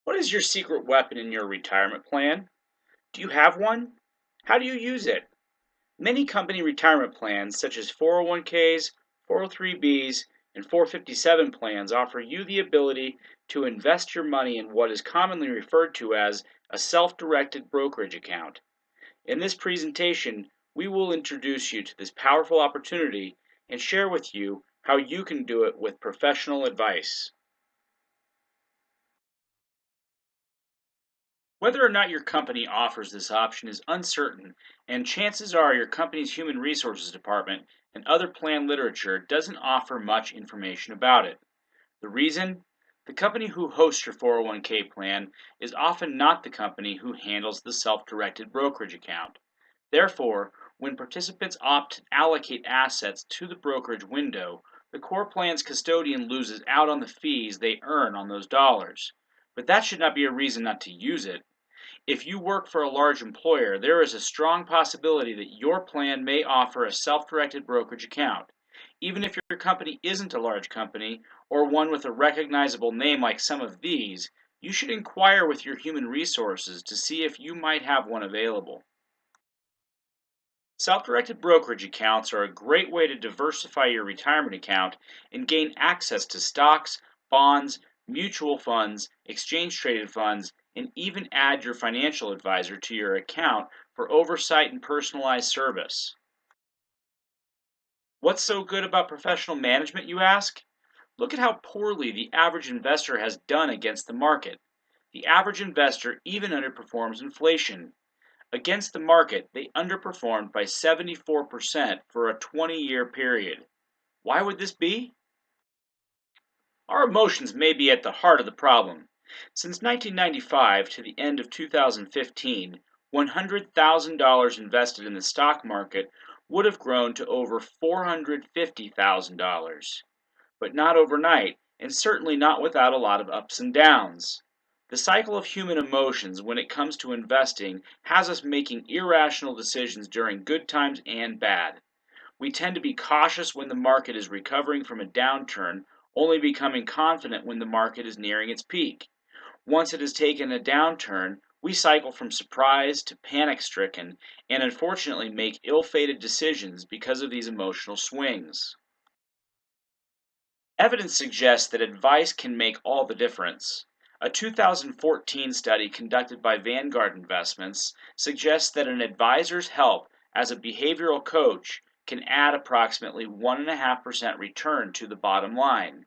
What is your secret weapon in your retirement plan? Do you have one? How do you use it? Many company retirement plans, such as 401ks, 403bs, and 457 plans, offer you the ability to invest your money in what is commonly referred to as a self directed brokerage account. In this presentation, we will introduce you to this powerful opportunity and share with you how you can do it with professional advice. Whether or not your company offers this option is uncertain, and chances are your company's human resources department and other plan literature doesn't offer much information about it. The reason? The company who hosts your 401k plan is often not the company who handles the self directed brokerage account. Therefore, when participants opt to allocate assets to the brokerage window, the core plan's custodian loses out on the fees they earn on those dollars. But that should not be a reason not to use it. If you work for a large employer, there is a strong possibility that your plan may offer a self-directed brokerage account. Even if your company isn't a large company or one with a recognizable name like some of these, you should inquire with your human resources to see if you might have one available. Self-directed brokerage accounts are a great way to diversify your retirement account and gain access to stocks, bonds, mutual funds, exchange-traded funds, and even add your financial advisor to your account for oversight and personalized service. What's so good about professional management, you ask? Look at how poorly the average investor has done against the market. The average investor even underperforms inflation. Against the market, they underperformed by 74% for a 20-year period. Why would this be? Our emotions may be at the heart of the problem. Since 1995 to the end of 2015, $100,000 invested in the stock market would have grown to over $450,000. But not overnight, and certainly not without a lot of ups and downs. The cycle of human emotions when it comes to investing has us making irrational decisions during good times and bad. We tend to be cautious when the market is recovering from a downturn, only becoming confident when the market is nearing its peak. Once it has taken a downturn, we cycle from surprise to panic stricken and unfortunately make ill fated decisions because of these emotional swings. Evidence suggests that advice can make all the difference. A 2014 study conducted by Vanguard Investments suggests that an advisor's help as a behavioral coach can add approximately 1.5% return to the bottom line.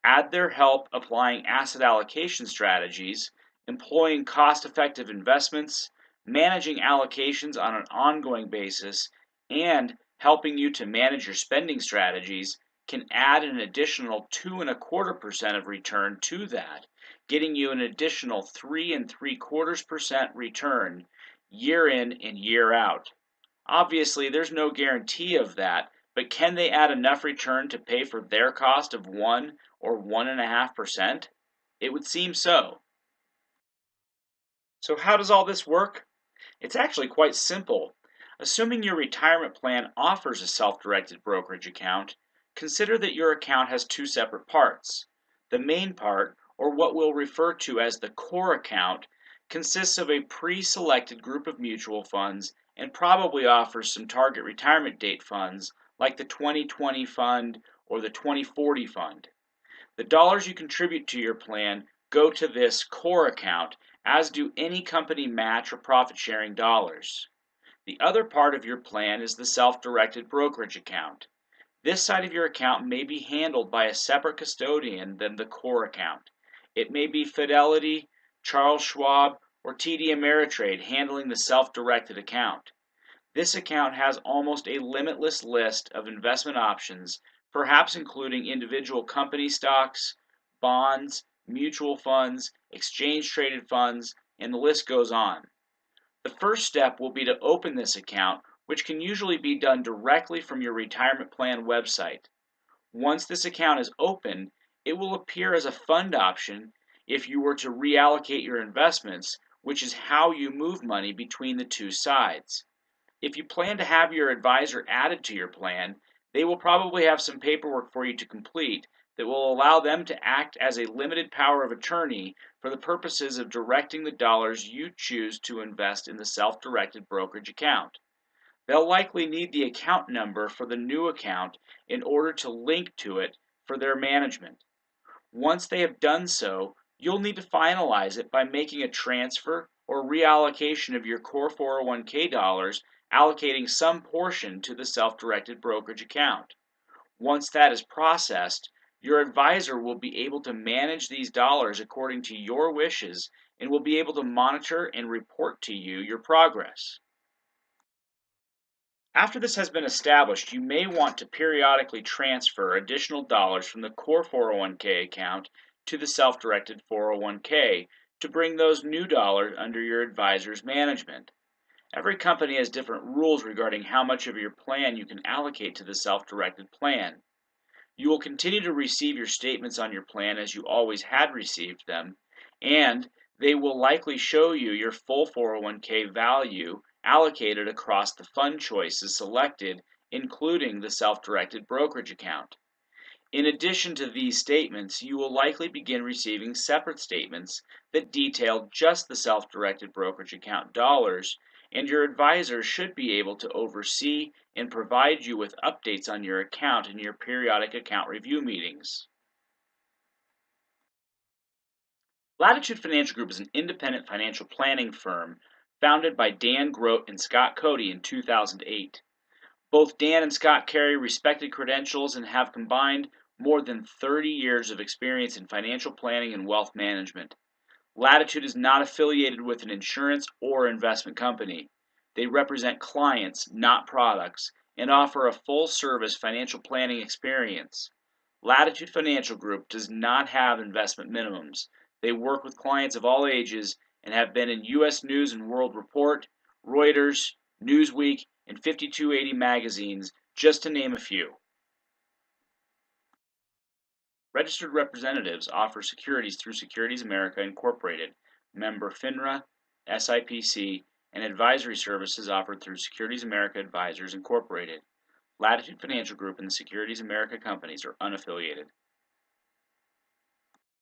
Add their help applying asset allocation strategies, employing cost effective investments, managing allocations on an ongoing basis, and helping you to manage your spending strategies can add an additional 2.25% of return to that, getting you an additional 3.75% return year in and year out. Obviously, there's no guarantee of that, but can they add enough return to pay for their cost of 1 or 1.5%? It would seem so. So, how does all this work? It's actually quite simple. Assuming your retirement plan offers a self directed brokerage account, consider that your account has two separate parts. The main part, or what we'll refer to as the core account, consists of a pre selected group of mutual funds and probably offers some target retirement date funds like the 2020 fund or the 2040 fund. The dollars you contribute to your plan go to this core account, as do any company match or profit sharing dollars. The other part of your plan is the self directed brokerage account. This side of your account may be handled by a separate custodian than the core account. It may be Fidelity, Charles Schwab, or TD Ameritrade handling the self directed account. This account has almost a limitless list of investment options, perhaps including individual company stocks, bonds, mutual funds, exchange traded funds, and the list goes on. The first step will be to open this account, which can usually be done directly from your retirement plan website. Once this account is open, it will appear as a fund option if you were to reallocate your investments, which is how you move money between the two sides. If you plan to have your advisor added to your plan, they will probably have some paperwork for you to complete that will allow them to act as a limited power of attorney for the purposes of directing the dollars you choose to invest in the self-directed brokerage account. They'll likely need the account number for the new account in order to link to it for their management. Once they have done so, you'll need to finalize it by making a transfer or reallocation of your core 401k dollars, allocating some portion to the self-directed brokerage account. Once that is processed, your advisor will be able to manage these dollars according to your wishes and will be able to monitor and report to you your progress. After this has been established, you may want to periodically transfer additional dollars from the core 401k account to the self-directed 401k to bring those new dollars under your advisor's management. Every company has different rules regarding how much of your plan you can allocate to the self-directed plan. You will continue to receive your statements on your plan as you always had received them, and they will likely show you your full 401k value allocated across the fund choices selected, including the self-directed brokerage account. In addition to these statements, you will likely begin receiving separate statements that detail just the self-directed brokerage account dollars, and your advisor should be able to oversee and provide you with updates on your account in your periodic account review meetings. Latitude Financial Group is an independent financial planning firm founded by Dan Grote and Scott Cody in 2008. Both Dan and Scott carry respected credentials and have combined more than 30 years of experience in financial planning and wealth management. Latitude is not affiliated with an insurance or investment company. They represent clients, not products, and offer a full-service financial planning experience. Latitude Financial Group does not have investment minimums. They work with clients of all ages and have been in U.S. News and World Report, Reuters, Newsweek, and 5280 magazines, just to name a few. Registered representatives offer securities through Securities America Incorporated, member FINRA, SIPC, and advisory services offered through Securities America Advisors Incorporated. Latitude Financial Group and the Securities America companies are unaffiliated.